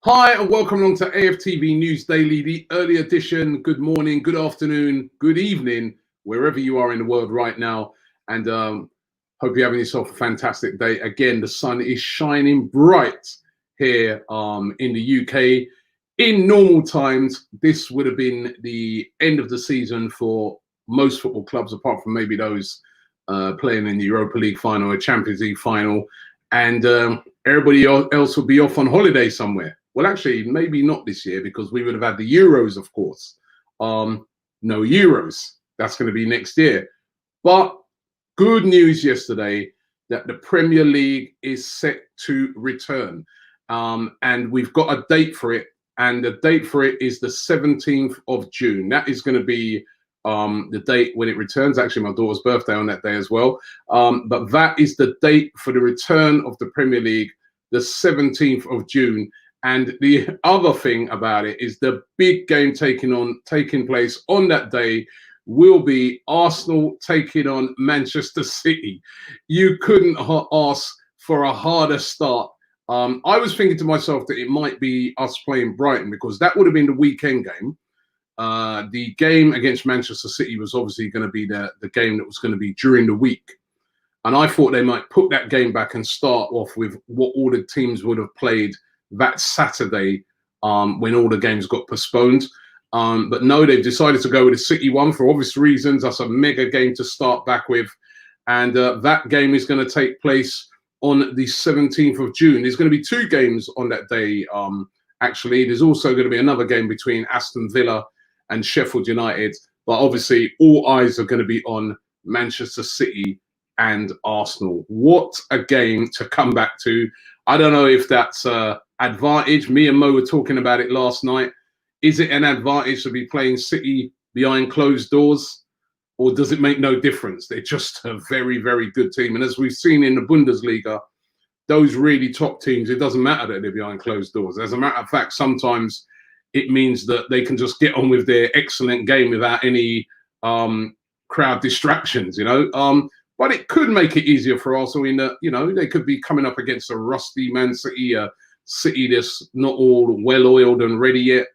Hi and welcome along to AFTV News Daily, the early edition. Good morning, good afternoon, good evening, wherever you are in the world right now. And hope you're having yourself a fantastic day. Again, the sun is shining bright here in the UK. In normal times, this would have been the end of the season for most football clubs, apart from maybe those playing in the Europa League final or Champions League final. And everybody else will be off on holiday somewhere. Well, actually, maybe not this year because we would have had the Euros, of course. No Euros. That's going to be next year. But good news yesterday that the Premier League is set to return. And we've got a date for it. And the date for it is the 17th of June. That is going to be the date when it returns. Actually, my daughter's birthday on that day as well. But that is the date for the return of the Premier League, the 17th of June. And the other thing about it is the big game taking place on that day will be Arsenal taking on Manchester City. You couldn't ask for a harder start. I was thinking to myself that it might be us playing Brighton because that would have been the weekend game. The game against Manchester City was obviously going to be the game that was going to be during the week. And I thought they might put that game back and start off with what all the teams would have played that Saturday when all the games got postponed. But no, they've decided to go with the City one for obvious reasons. That's a mega game to start back with. And that game is going to take place on the 17th of June. There's going to be two games on that day, actually. There's also going to be another game between Aston Villa and Sheffield United. But obviously, all eyes are going to be on Manchester City and Arsenal. What a game to come back to. I don't know if that's advantage. Me and Mo were talking about it last night. Is it an advantage to be playing City behind closed doors, or does it make no difference? They're just a very, very good team. And as we've seen in the Bundesliga, those really top teams, it doesn't matter that they're behind closed doors. As a matter of fact, sometimes it means that they can just get on with their excellent game without any crowd distractions, you know. But it could make it easier for Arsenal in that, you know, they could be coming up against a rusty Man City, a City that's not all well-oiled and ready yet.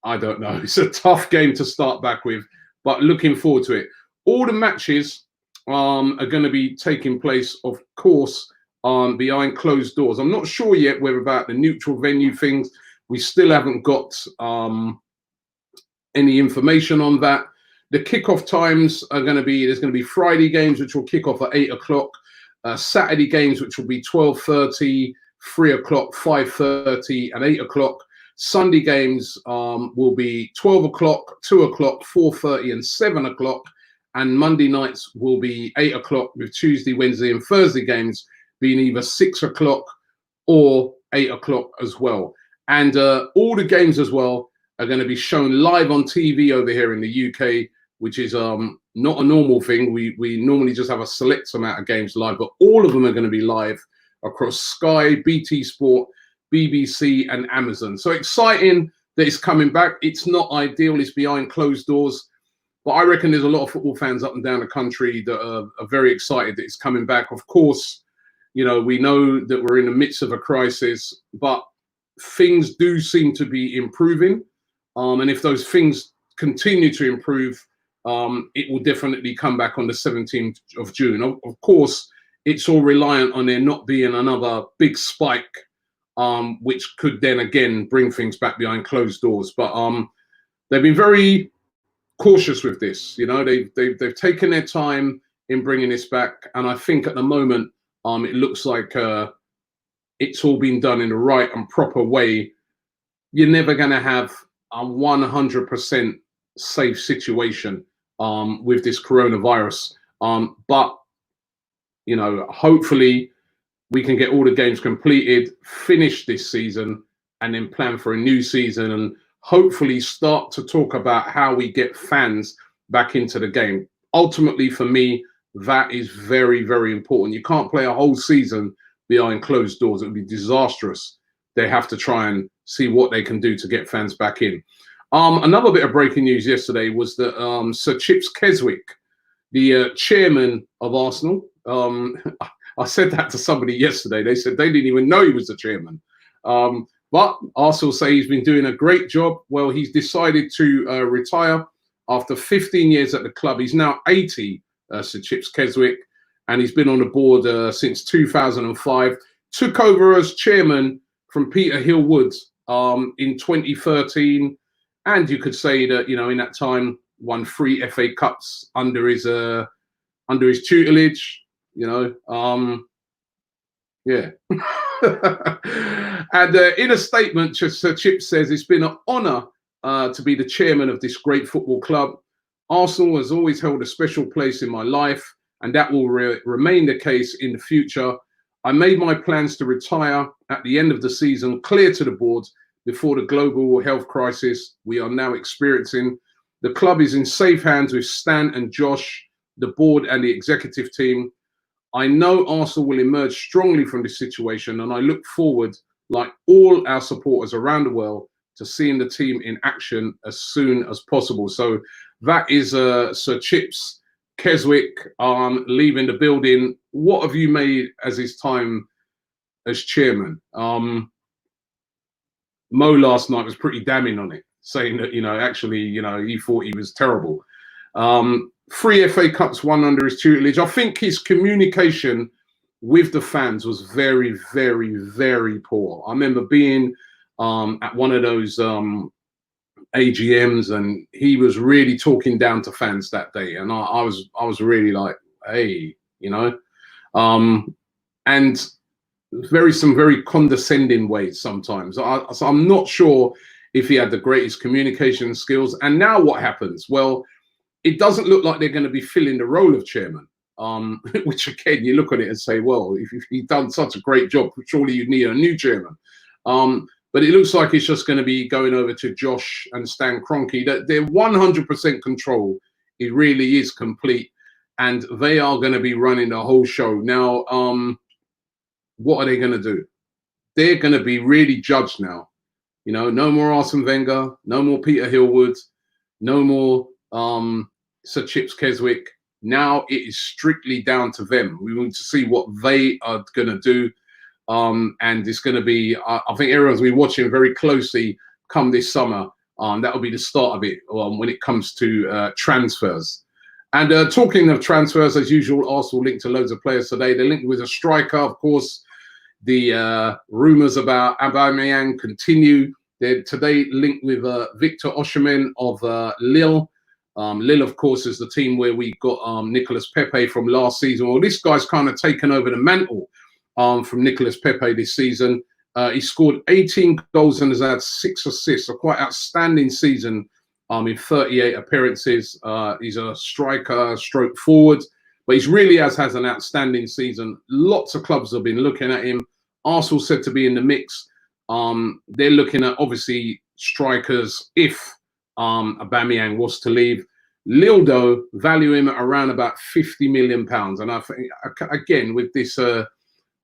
I don't know. It's a tough game to start back with, but looking forward to it. All the matches are going to be taking place, of course, behind closed doors. I'm not sure yet whether about the neutral venue things. We still haven't got any information on that. The kickoff times are going to be, there's going to be Friday games, which will kick off at 8 o'clock. Saturday games, which will be 12:30, 3 o'clock, 5:30 and 8 o'clock. Sunday games will be 12 o'clock, 2 o'clock, 4:30 and 7 o'clock. And Monday nights will be 8 o'clock with Tuesday, Wednesday and Thursday games being either 6 o'clock or 8 o'clock as well. And all the games as well are going to be shown live on TV over here in the UK, which is not a normal thing. We normally just have a select amount of games live, but all of them are going to be live across Sky, BT Sport, BBC and Amazon. So exciting that it's coming back. It's not ideal. It's behind closed doors. But I reckon there's a lot of football fans up and down the country that are very excited that it's coming back. Of course, you know, we know that we're in the midst of a crisis, but things do seem to be improving. And if those things continue to improve, it will definitely come back on the 17th of June. Of course, it's all reliant on there not being another big spike, which could then again bring things back behind closed doors. But they've been very cautious with this. You know, they've taken their time in bringing this back, and I think at the moment it looks like it's all been done in the right and proper way. You're never going to have a 100% safe situation with this coronavirus, but you know, hopefully we can get all the games completed, finish this season, and then plan for a new season, and hopefully start to talk about how we get fans back into the game. Ultimately, for me, that is very, very important. You can't play a whole season behind closed doors. It would be disastrous. They have to try and see what they can do to get fans back in. Another bit of breaking news yesterday was that Sir Chips Keswick, the chairman of Arsenal, I said that to somebody yesterday. They said they didn't even know he was the chairman. But Arsenal say he's been doing a great job. Well, he's decided to retire after 15 years at the club. He's now 80, Sir Chips Keswick, and he's been on the board since 2005. Took over as chairman from Peter Hill-Wood in 2013. And you could say that, you know, in that time, won 3 FA Cups under his tutelage, you know. Yeah. And in a statement, Sir Chip says, it's been an honour to be the chairman of this great football club. Arsenal has always held a special place in my life, and that will remain the case in the future. I made my plans to retire at the end of the season clear to the board before the global health crisis we are now experiencing. The club is in safe hands with Stan and Josh, the board and the executive team. I know Arsenal will emerge strongly from this situation, and I look forward, like all our supporters around the world, to seeing the team in action as soon as possible. So that is Sir Chips Keswick leaving the building. What have you made as his time as chairman? Mo last night was pretty damning on it, saying that, you know, actually, you know, he thought he was terrible. 3 FA Cups won under his tutelage. I think his communication with the fans was very, very, very poor. I remember being at one of those AGMs, and he was really talking down to fans that day, and I was really like, hey, you know, and some very condescending ways sometimes. So I'm not sure if he had the greatest communication skills. And now what happens? Well, it doesn't look like they're going to be filling the role of chairman, which again, you look at it and say, well, if he's done such a great job, surely you need a new chairman. But it looks like it's just going to be going over to Josh and Stan Kroenke. That they're 100% control. It really is complete, and they are going to be running the whole show. Now, what are they going to do? They're going to be really judged now. You know, no more Arsene Wenger, no more Peter Hill-Wood, no more Sir Chips Keswick. Now it is strictly down to them. We want to see what they are going to do. And it's going to be, I think everyone's been watching very closely come this summer. That will be the start of it when it comes to transfers. And talking of transfers, as usual, Arsenal linked to loads of players today. They're linked with a striker, of course. The rumours about Aubameyang continue. They're today linked with Victor Osimhen of Lille. Lille, of course, is the team where we got Nicolas Pepe from last season. Well, this guy's kind of taken over the mantle from Nicolas Pepe this season. He scored 18 goals and has had 6 assists, a quite outstanding season in 38 appearances. He's a striker, stroke forward, but he really has an outstanding season. Lots of clubs have been looking at him. Arsenal said to be in the mix. They're looking at, obviously, strikers if Aubameyang was to leave. Lille, though, value him at around about £50 million. And I think, again, with this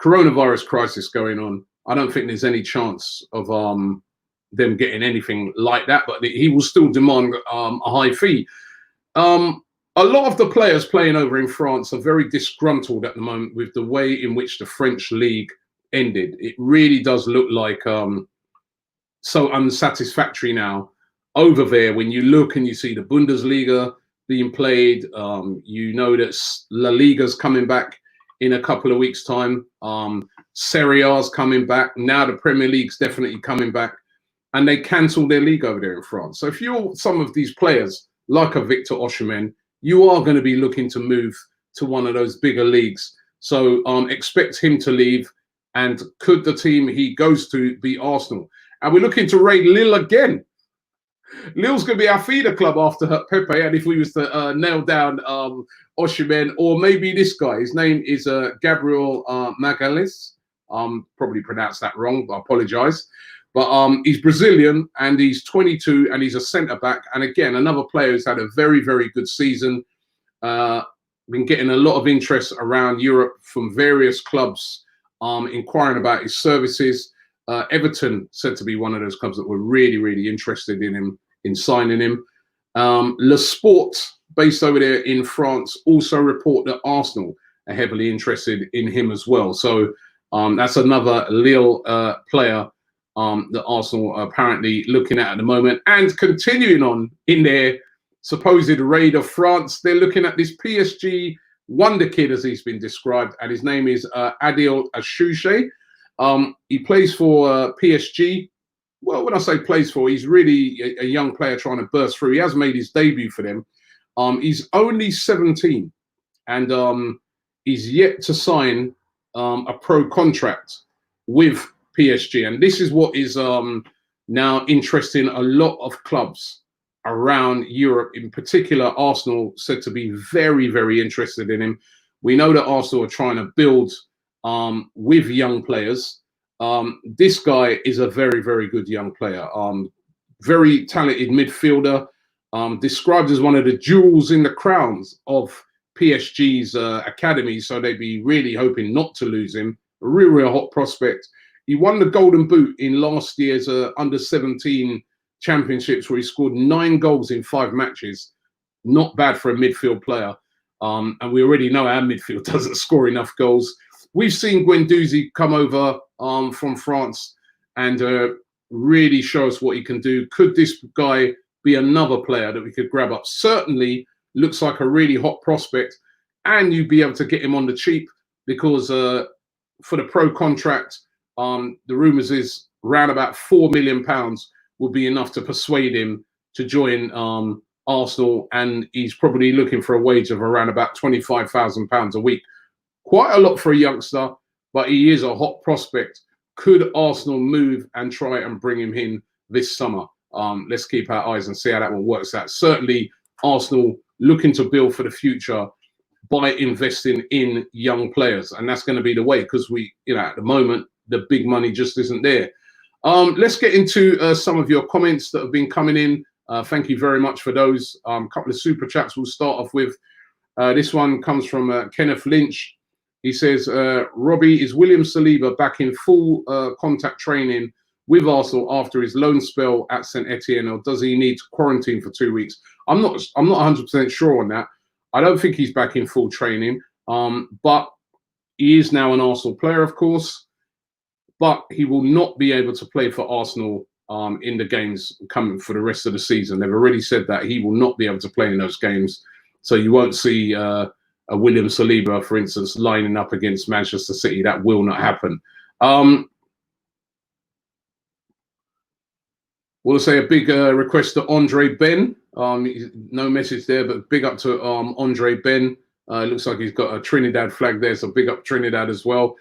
coronavirus crisis going on, I don't think there's any chance of them getting anything like that, but he will still demand a high fee. A lot of the players playing over in France are very disgruntled at the moment with the way in which the French league ended. It really does look like so unsatisfactory now over there. When you look and you see the Bundesliga being played, you know that La Liga's coming back in a couple of weeks' time. Serie A's coming back. Now the Premier League's definitely coming back. And they cancelled their league over there in France. So if you're some of these players, like a Victor Osimhen, you are going to be looking to move to one of those bigger leagues. So expect him to leave. And could the team he goes to be Arsenal? And we're looking to raid Lille again. Lille's going to be our feeder club after Pepe. And if we was to nail down Osimhen, or maybe this guy, his name is Gabriel Magalhães. Probably pronounced that wrong, but I apologise. But he's Brazilian and he's 22 and he's a centre back. And again, another player who's had a very, very good season. Been getting a lot of interest around Europe from various clubs inquiring about his services. Everton said to be one of those clubs that were really, really interested in him, in signing him. Le Sport, based over there in France, also report that Arsenal are heavily interested in him as well. So that's another Lille player that Arsenal are apparently looking at the moment. And continuing on in their supposed raid of France, they're looking at this PSG Wonderkid, as he's been described, and his name is Adil Ashouche. He plays for PSG. Well, when I say plays for, he's really a young player trying to burst through. He has made his debut for them. He's only 17, and he's yet to sign a pro contract with PSG. And this is what is now interesting a lot of clubs around Europe, in particular Arsenal, said to be very, very interested in him. We know that Arsenal are trying to build with young players. This guy is a very, very good young player. Very talented midfielder, described as one of the jewels in the crowns of PSG's academy. So they'd be really hoping not to lose him. A real, real hot prospect. He won the Golden Boot in last year's under-17 championships, where he scored 9 goals in 5 matches. Not bad for a midfield player. And we already know our midfield doesn't score enough goals. We've seen Guendouzi come over from France and really show us what he can do. Could this guy be another player that we could grab up? Certainly looks like a really hot prospect, and you'd be able to get him on the cheap, because for the pro contract, the rumours is around about £4 million will be enough to persuade him to join Arsenal, and he's probably looking for a wage of around about £25,000 a week. Quite a lot for a youngster, but he is a hot prospect. Could Arsenal move and try and bring him in this summer? Let's keep our eyes and see how that one works out. Certainly, Arsenal looking to build for the future by investing in young players, and that's going to be the way, because we, at the moment, the big money just isn't there. Let's get into some of your comments that have been coming in. Thank you very much for those. A couple of super chats we'll start off with. This one comes from Kenneth Lynch. He says, Robbie, is William Saliba back in full contact training with Arsenal after his loan spell at St Etienne, or does he need to quarantine for 2 weeks? I'm not 100% sure on that. I don't think he's back in full training, but he is now an Arsenal player, of course. But he will not be able to play for Arsenal in the games coming for the rest of the season. They've already said that he will not be able to play in those games. So you won't see a William Saliba, for instance, lining up against Manchester City. That will not happen. We'll say a big request to Andre Ben. No message there, but big up to Andre Ben. It looks like he's got a Trinidad flag there, so big up Trinidad as well.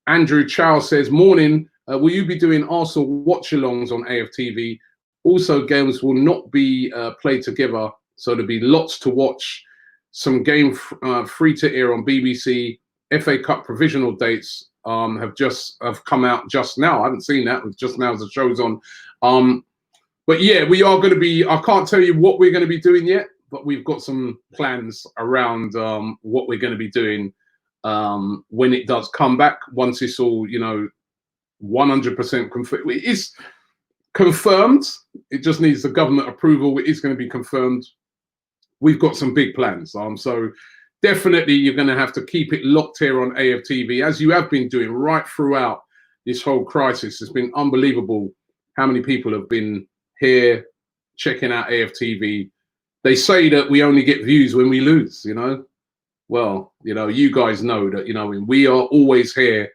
Andrew Chow says, morning, will you be doing Arsenal watch-alongs on AFTV? Also, games will not be played together, so there'll be lots to watch. Some game free to air on BBC. FA Cup provisional dates have come out just now. I haven't seen that. Just now as the show's on. But yeah, we are going to be, I can't tell you what we're going to be doing yet, but we've got some plans around what we're going to be doing when it does come back, once it's all, 100% confirmed. It is confirmed. It just needs the government approval. It is going to be confirmed. We've got some big plans. So definitely you're going to have to keep it locked here on AFTV, as you have been doing right throughout this whole crisis. It's been unbelievable how many people have been here checking out AFTV. They say that we only get views when we lose, Well, you guys know that, we are always here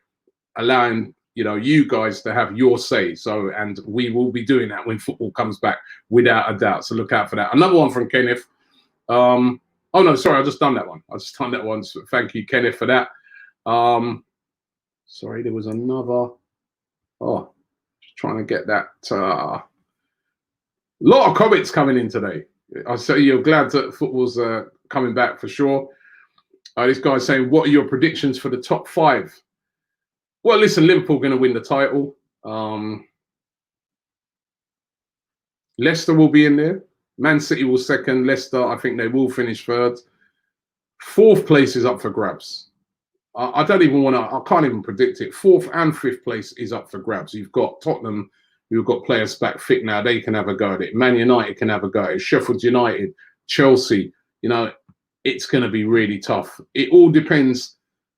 allowing, you guys to have your say. So, and we will be doing that when football comes back, without a doubt. So look out for that. Another one from Kenneth. Oh, no, sorry, I just done that one. So thank you, Kenneth, for that. Sorry, there was another. Oh, just trying to get that. A lot of comments coming in today. I say you're glad that football's coming back for sure. This guy's saying, what are your predictions for the top 5? Well, listen, Liverpool going to win the title. Leicester will be in there. Man City will second. Leicester, I think they will finish third. 4th place is up for grabs. I don't even want to, I can't even predict it. 4th and 5th place is up for grabs. You've got Tottenham, who've got players back fit now. They can have a go at it. Man United can have a go at it. Sheffield United, Chelsea, it's going to be really tough. It all depends.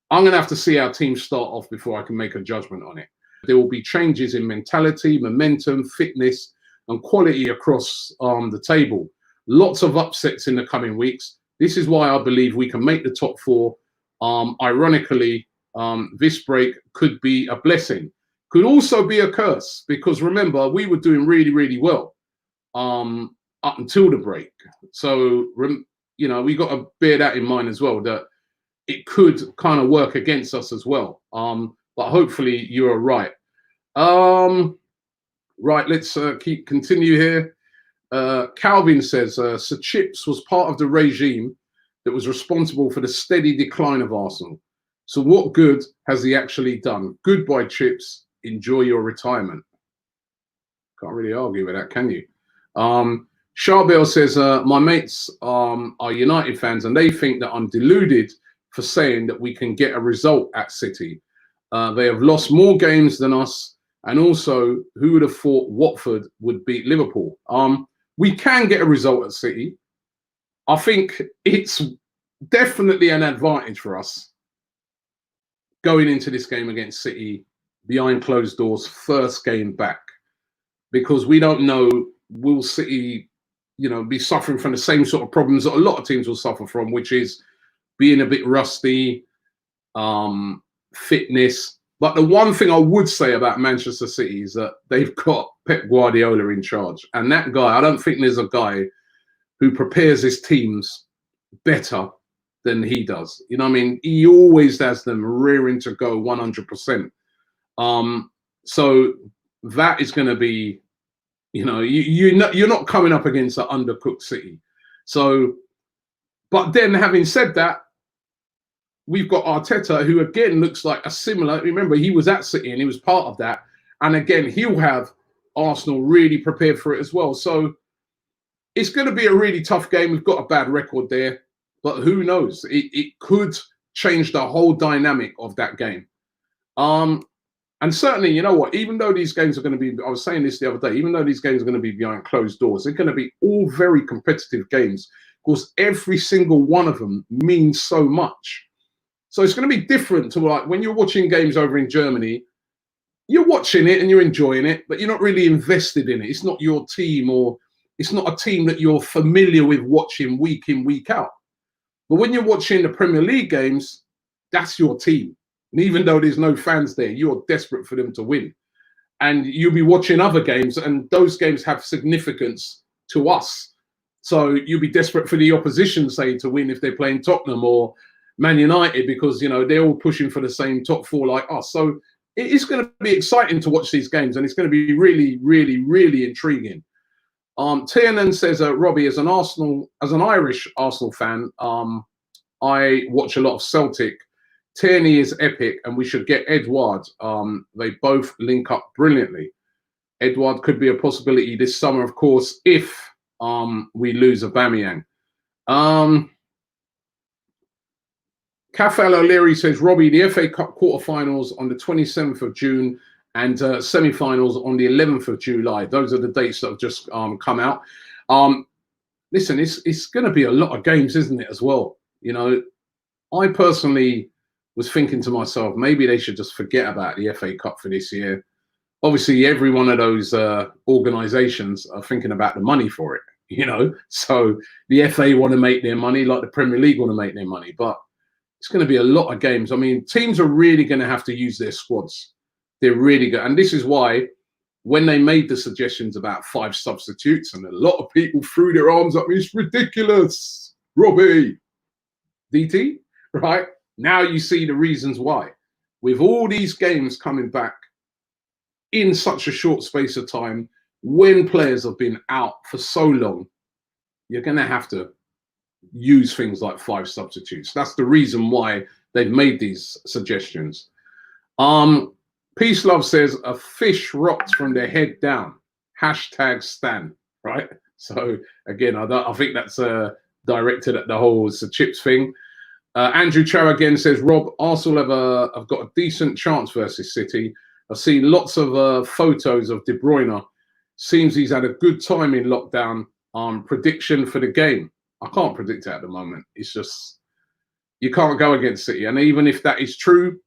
I'm going to have to see how teams start off before I can make a judgment on it. there will be changes in mentality, momentum, fitness, and quality across the table. Lots of upsets in the coming weeks. This is why I believe we can make the top four. Ironically, this break could be a blessing. Could also be a curse, because remember, we were doing really, really well up until the break. So, you know, we got to bear that in mind as well, that it could kind of work against us as well. But hopefully you're right. Right, let's continue here. Calvin says, Sir Chips was part of the regime that was responsible for the steady decline of Arsenal. So what good has he actually done? Goodbye, Chips. Enjoy your retirement. Can't really argue with that, can you? Charbel says, my mates are United fans and they think that I'm deluded for saying that we can get a result at City. They have lost more games than us. And also, who would have thought Watford would beat Liverpool? We can get a result at City. I think it's definitely an advantage for us going into this game against City behind closed doors, first game back, because we don't know, will City, you know, be suffering from the same sort of problems that a lot of teams will suffer from, which is being a bit rusty, fitness. But the one thing I would say about Manchester City is that they've got Pep Guardiola in charge. And that guy, I don't think there's a guy who prepares his teams better than he does. You know what I mean? He always has them rearing to go 100%. So that is going to be, you know, you're not coming up against an undercooked City. So, but then having said that, we've got Arteta, who again looks like a similar. Remember, he was at City and he was part of that. And again, he'll have Arsenal really prepared for it as well. So it's going to be a really tough game. We've got a bad record there, but who knows? It could change the whole dynamic of that game. And certainly, you know what? Even though these games are going to be, I was saying this the other day, even though these games are going to be behind closed doors, they're going to be all very competitive games, because every single one of them means so much. So it's going to be different to, like, when you're watching games over in Germany, you're watching it and you're enjoying it, but you're not really invested in it. It's not your team, or it's not a team that you're familiar with watching week in, week out. But when you're watching the Premier League games, that's your team. And even though there's no fans there, you're desperate for them to win. And you'll be watching other games, and those games have significance to us. So you'll be desperate for the opposition, say, to win if they're playing Tottenham or Man United, because, you know, they're all pushing for the same top four like us. So it is going to be exciting to watch these games, and it's going to be really, really, really intriguing. Tiernan says, Robbie, as an Irish Arsenal fan, I watch a lot of Celtic. Tierney is epic, and we should get Edouard. They both link up brilliantly. Edouard could be a possibility this summer, of course, if we lose Aubameyang. Kafal O'Leary says, Robbie, the FA Cup quarterfinals on the 27th of June and semi-finals on the 11th of July. Those are the dates that have just come out. Listen, it's going to be a lot of games, isn't it, as well? You know, I personally was thinking to myself, maybe they should just forget about the FA Cup for this year. Obviously, every one of those organisations are thinking about the money for it, you know. So the FA want to make their money like the Premier League want to make their money. But it's going to be a lot of games. I mean, teams are really going to have to use their squads. They're really good. And this is why when they made the suggestions about 5 substitutes, and a lot of people threw their arms up, it's ridiculous, Robbie. DT, right? Now you see the reasons why. With all these games coming back in such a short space of time, when players have been out for so long, you're going to have to use things like 5 substitutes. That's the reason why they've made these suggestions. Peace Love says, a fish rots from their head down. Hashtag Stan, right? So again, I think that's directed at the whole Chips thing. Andrew Chow again says, Rob, Arsenal have got a decent chance versus City. I've seen lots of photos of De Bruyne. Seems he's had a good time in lockdown. Prediction for the game. I can't predict it at the moment. It's just, you can't go against City. And even if that is true,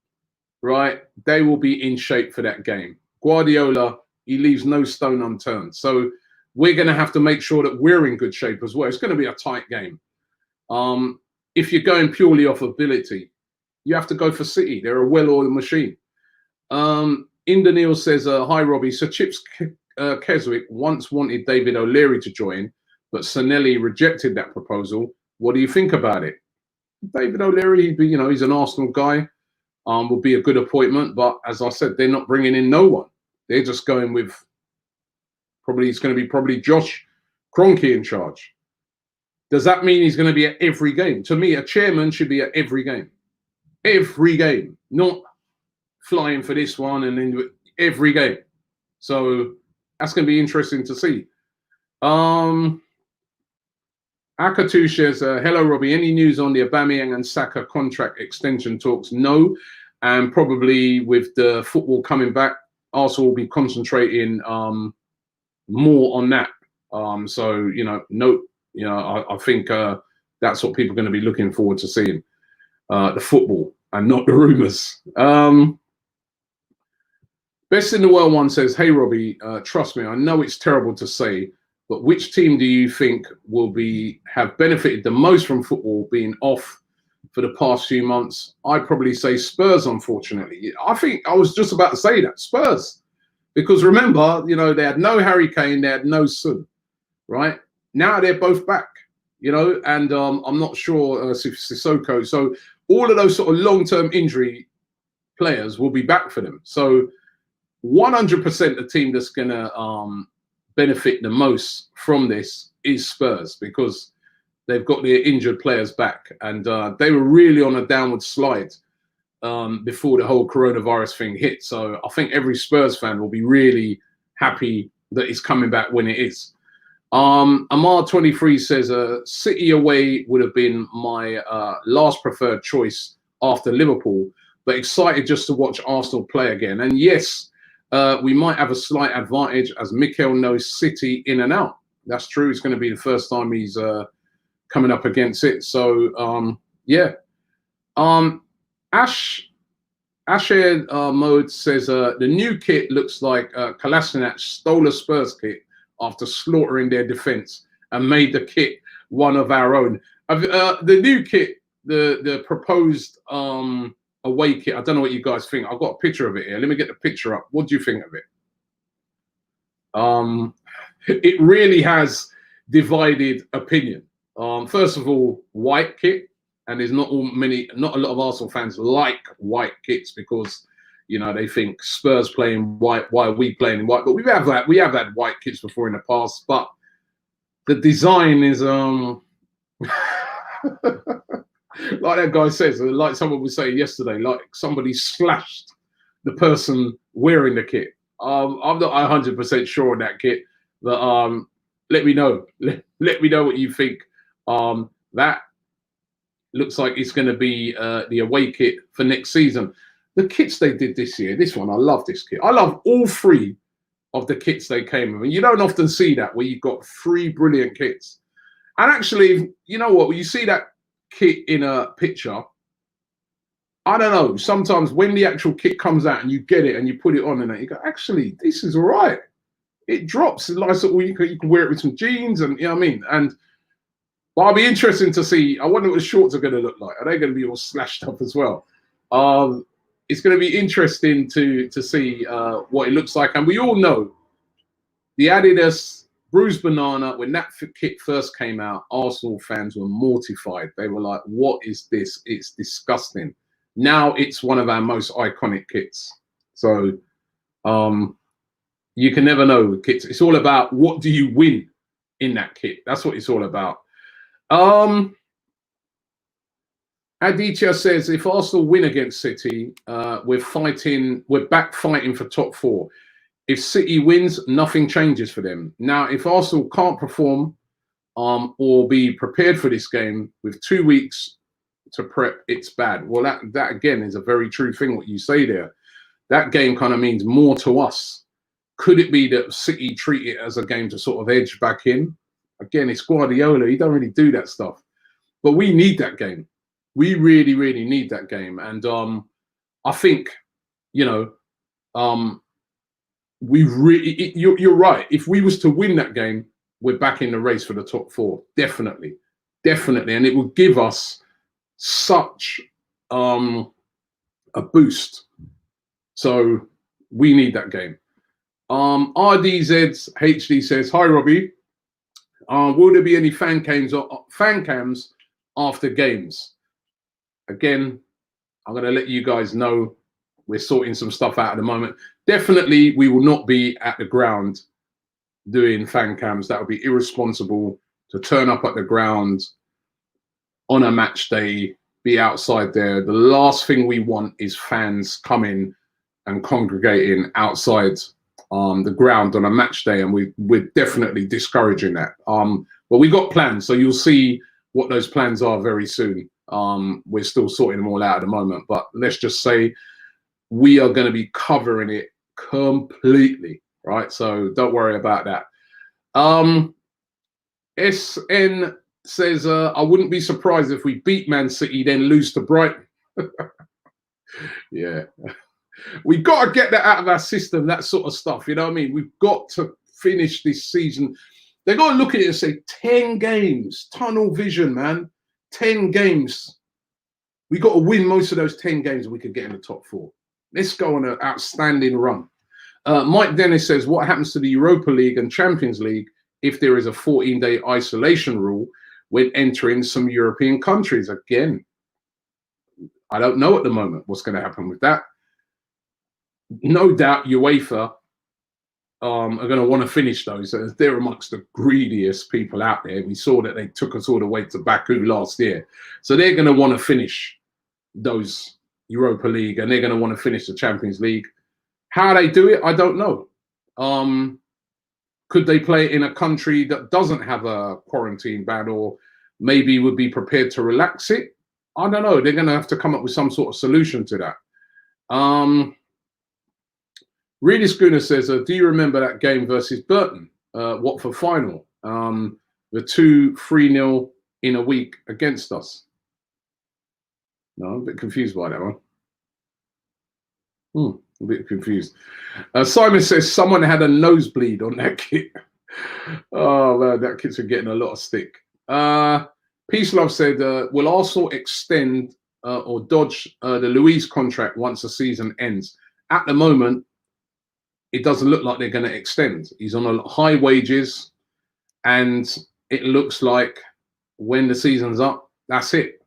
right? They will be in shape for that game. Guardiola, he leaves no stone unturned. So we're going to have to make sure that we're in good shape as well. It's going to be a tight game. If you're going purely off ability, you have to go for City. They're a well-oiled machine. Indanil says, hi, Robbie. So Chips Keswick once wanted David O'Leary to join, but Sanelli rejected that proposal. What do you think about it? David O'Leary, he's an Arsenal guy, would be a good appointment. But as I said, they're not bringing in no one. They're just going with it's going to be Josh Kroenke in charge. Does that mean he's going to be at every game? To me, a chairman should be at every game. Every game, not flying for this one and then every game. So that's going to be interesting to see. Akatu says, hello, Robbie. Any news on the Aubameyang and Saka contract extension talks? No. And probably with the football coming back, Arsenal will be concentrating more on that. So, I think that's what people are going to be looking forward to seeing, the football and not the rumours. Best in the World one says, hey, Robbie, trust me, I know it's terrible to say, but which team do you think will have benefited the most from football being off for the past few months? I'd probably say Spurs, unfortunately. I think I was just about to say that, Spurs. Because remember, they had no Harry Kane, they had no Son, right? Now they're both back, and I'm not sure Sissoko. So all of those sort of long-term injury players will be back for them. So 100% the team that's going to benefit the most from this is Spurs, because they've got their injured players back. And they were really on a downward slide before the whole coronavirus thing hit. So I think every Spurs fan will be really happy that it's coming back when it is. Amar23 says, City away would have been my last preferred choice after Liverpool, but excited just to watch Arsenal play again. And yes, we might have a slight advantage as Mikel knows City in and out. That's true. It's going to be the first time he's coming up against it. So, yeah. Asher Mode says, the new kit looks like Kolasinac stole a Spurs kit after slaughtering their defense and made the kit one of our own. The new kit, the proposed away kit, I don't know what you guys think. I've got a picture of it here. Let me get the picture up. What do you think of it? It really has divided opinion. First of all, white kit, and there's not a lot of Arsenal fans like white kits because they think Spurs playing white, why are we playing in white? But we have had white kits before in the past, but the design is like that guy says, like someone was saying yesterday, like somebody slashed the person wearing the kit. I'm not 100% sure on that kit, but let me know. Let me know what you think. That looks like it's going to be the away kit for next season. The kits they did this year, this one, I love this kit. I love all three of the kits they came with. And you don't often see that where you've got three brilliant kits. And actually, you know what? When you see that kit in a picture, I don't know. Sometimes when the actual kit comes out and you get it and you put it on and you go, actually, this is all right. It drops. It's nice that you can wear it with some jeans and, what I mean? And but I'll be interested to see. I wonder what the shorts are going to look like. Are they going to be all slashed up as well? It's going to be interesting to see what it looks like. And we all know the Adidas Bruised Banana, when that kit first came out, Arsenal fans were mortified. They were like, what is this? It's disgusting. Now it's one of our most iconic kits. So you can never know with kits. It's all about what do you win in that kit. That's what it's all about. Aditya says, if Arsenal win against City, we're back fighting for top four. If City wins, nothing changes for them. Now, if Arsenal can't perform or be prepared for this game with 2 weeks to prep, it's bad. Well, that again is a very true thing, what you say there. That game kind of means more to us. Could it be that City treat it as a game to sort of edge back in? Again, it's Guardiola. He don't really do that stuff. But we need that game. We really, really need that game. And I think you know, you're right. If we was to win that game, we're back in the race for the top 4. Definitely. And it would give us such a boost. So we need that game. RDZ HD says, hi Robbie. Will there be any fan cams after games? Again, I'm going to let you guys know. We're sorting some stuff out at the moment. Definitely, we will not be at the ground doing fan cams. That would be irresponsible to turn up at the ground on a match day, be outside there. The last thing we want is fans coming and congregating outside the ground on a match day, and we're definitely discouraging that. But we got plans, so you'll see what those plans are very soon. We're still sorting them all out at the moment, but let's just say we are going to be covering it completely, right? So don't worry about that. SN says, I wouldn't be surprised if we beat Man City, then lose to Brighton. Yeah. We've got to get that out of our system, that sort of stuff. You know what I mean? We've got to finish this season. They've got to look at it and say, 10 games, tunnel vision, man. 10 games. We got to win most of those 10 games and we could get in the top 4. Let's go on an outstanding run. Mike Dennis says, what happens to the Europa League and Champions League if there is a 14-day isolation rule when entering some European countries? Again, I don't know at the moment what's going to happen with that. No doubt UEFA are going to want to finish those. They're amongst the greediest people out there. We saw that they took us all the way to Baku last year. So they're going to want to finish those Europa League, and they're going to want to finish the Champions League. How they do it, I don't know. Could they play in a country that doesn't have a quarantine ban, or maybe would be prepared to relax it? I don't know. They're going to have to come up with some sort of solution to that. Really Schooner says, do you remember that game versus Burton, Watford final? The 2-3-0 in a week against us. No, I'm a bit confused by that one. A bit confused. Simon says, someone had a nosebleed on that kit. Oh, man, that kit's been getting a lot of stick. Peace Love said, will Arsenal extend or dodge the Luiz contract once the season ends? At the moment, it doesn't look like they're going to extend. He's on high wages, and it looks like when the season's up, that's it.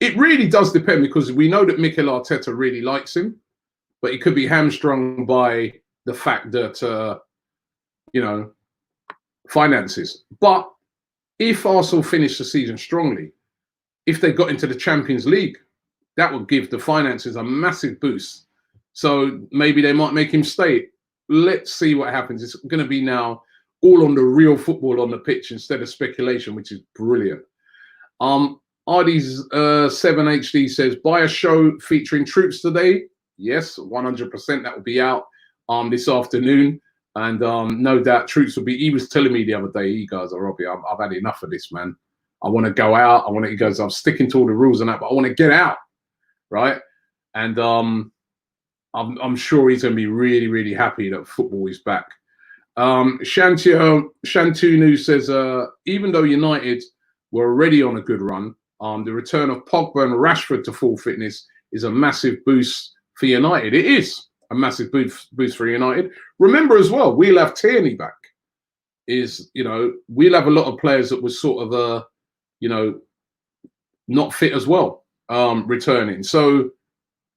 It really does depend, because we know that Mikel Arteta really likes him, but he could be hamstrung by the fact that, finances. But if Arsenal finish the season strongly, if they got into the Champions League, that would give the finances a massive boost. So maybe they might make him stay. Let's see what happens. It's going to be now all on the real football on the pitch instead of speculation, which is brilliant. RD7HD says, buy a show featuring troops today. Yes, 100%. That will be out this afternoon. And no doubt troops will be. He was telling me the other day, he goes, oh, Robbie, I've had enough of this, man. I want to go out. He goes, I'm sticking to all the rules and that, but I want to get out. Right. And I'm sure he's going to be really, really happy that football is back. Shantunu says, even though United were already on a good run, the return of Pogba and Rashford to full fitness is a massive boost for United. It is a massive boost for United. Remember as well, we'll have Tierney back. We'll have a lot of players that was sort of, not fit as well, returning. So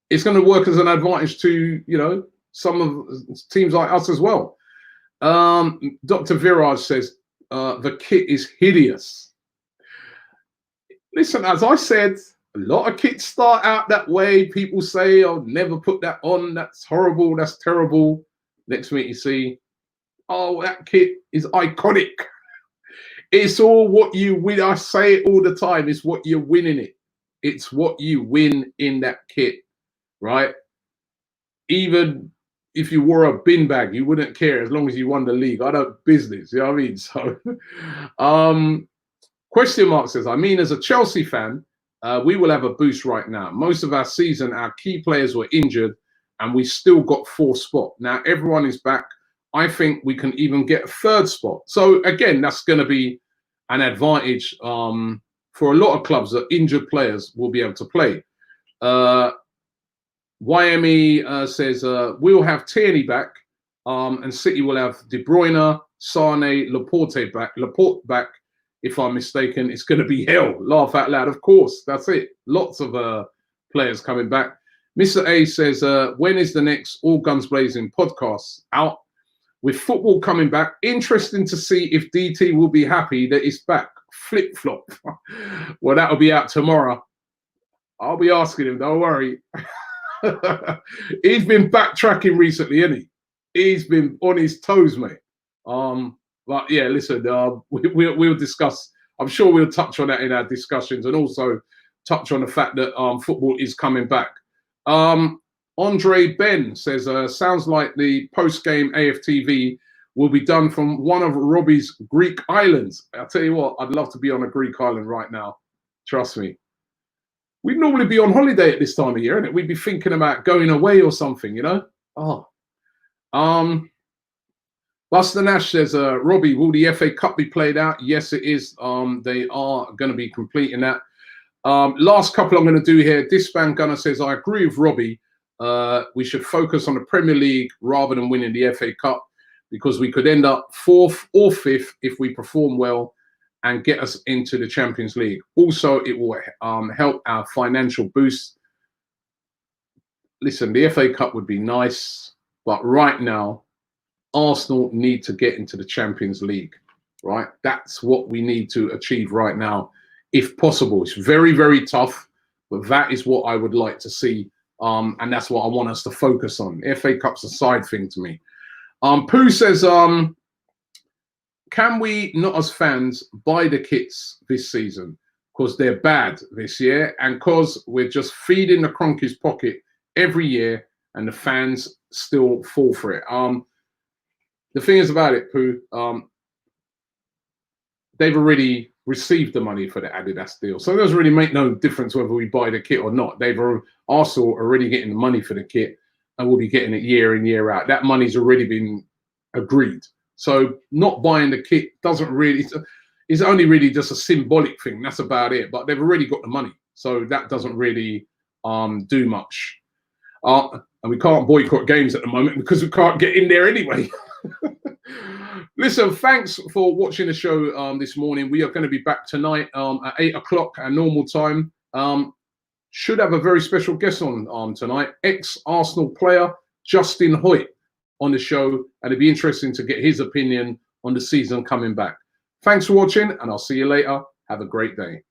it's going to work as an advantage to, some of teams like us as well. Dr. Viraj says, the kit is hideous. Listen, as I said, a lot of kits start out that way. People say, I'll never put that on. That's horrible. That's terrible. Next minute you see, oh, that kit is iconic. It's all what you win. I say it all the time. It's what you win in it. It's what you win in that kit, right? Even if you wore a bin bag, you wouldn't care as long as you won the league. I don't business, you know what I mean? So, question mark says, I mean, as a Chelsea fan, we will have a boost right now. Most of our season, our key players were injured, and we still got 4th spot. Now everyone is back. I think we can even get a 3rd spot. So again, that's going to be an advantage for a lot of clubs that injured players will be able to play. YME says we'll have Tierney back, and City will have De Bruyne, Sane, Laporte back. If I'm mistaken, it's going to be hell. Laugh out loud. Of course, that's it. Lots of players coming back. Mr. A says, when is the next All Guns Blazing podcast out? With football coming back, interesting to see if DT will be happy that it's back. Flip flop. Well, that'll be out tomorrow. I'll be asking him. Don't worry. He's been backtracking recently, hasn't he? He's been on his toes, mate. But yeah, listen, we'll discuss. I'm sure we'll touch on that in our discussions, and also touch on the fact that football is coming back. Andre Ben says, sounds like the post-game AFTV will be done from one of Robbie's Greek islands. I'll tell you what, I'd love to be on a Greek island right now. Trust me. We'd normally be on holiday at this time of year, innit? We'd be thinking about going away or something, you know? Oh. Buster Nash says, Robbie, will the FA Cup be played out? Yes, it is. They are going to be completing that. Last couple I'm going to do here. Disband Gunner says, I agree with Robbie. We should focus on the Premier League rather than winning the FA Cup, because we could end up 4th or 5th if we perform well and get us into the Champions League. Also, it will help our financial boost. Listen, the FA Cup would be nice, but right now, Arsenal need to get into the Champions League, right? That's what we need to achieve right now, if possible. It's very, very tough, but that is what I would like to see. And that's what I want us to focus on. FA Cup's a side thing to me. Pooh says, can we, not as fans, buy the kits this season? Because they're bad this year, and because we're just feeding the Cronky's pocket every year, and the fans still fall for it. The thing is about it, Pooh, they've already received the money for the Adidas deal. So it doesn't really make no difference whether we buy the kit or not. Arsenal already getting the money for the kit, and we'll be getting it year in, year out. That money's already been agreed. So not buying the kit doesn't really, it's only really just a symbolic thing. That's about it. But they've already got the money. So that doesn't really do much. And we can't boycott games at the moment because we can't get in there anyway. Listen, thanks for watching the show this morning. We are going to be back tonight at 8 o'clock, our normal time. Should have a very special guest on tonight, ex-Arsenal player Justin Hoyt on the show, and it'd be interesting to get his opinion on the season coming back. Thanks for watching, and I'll see you later. Have a great day.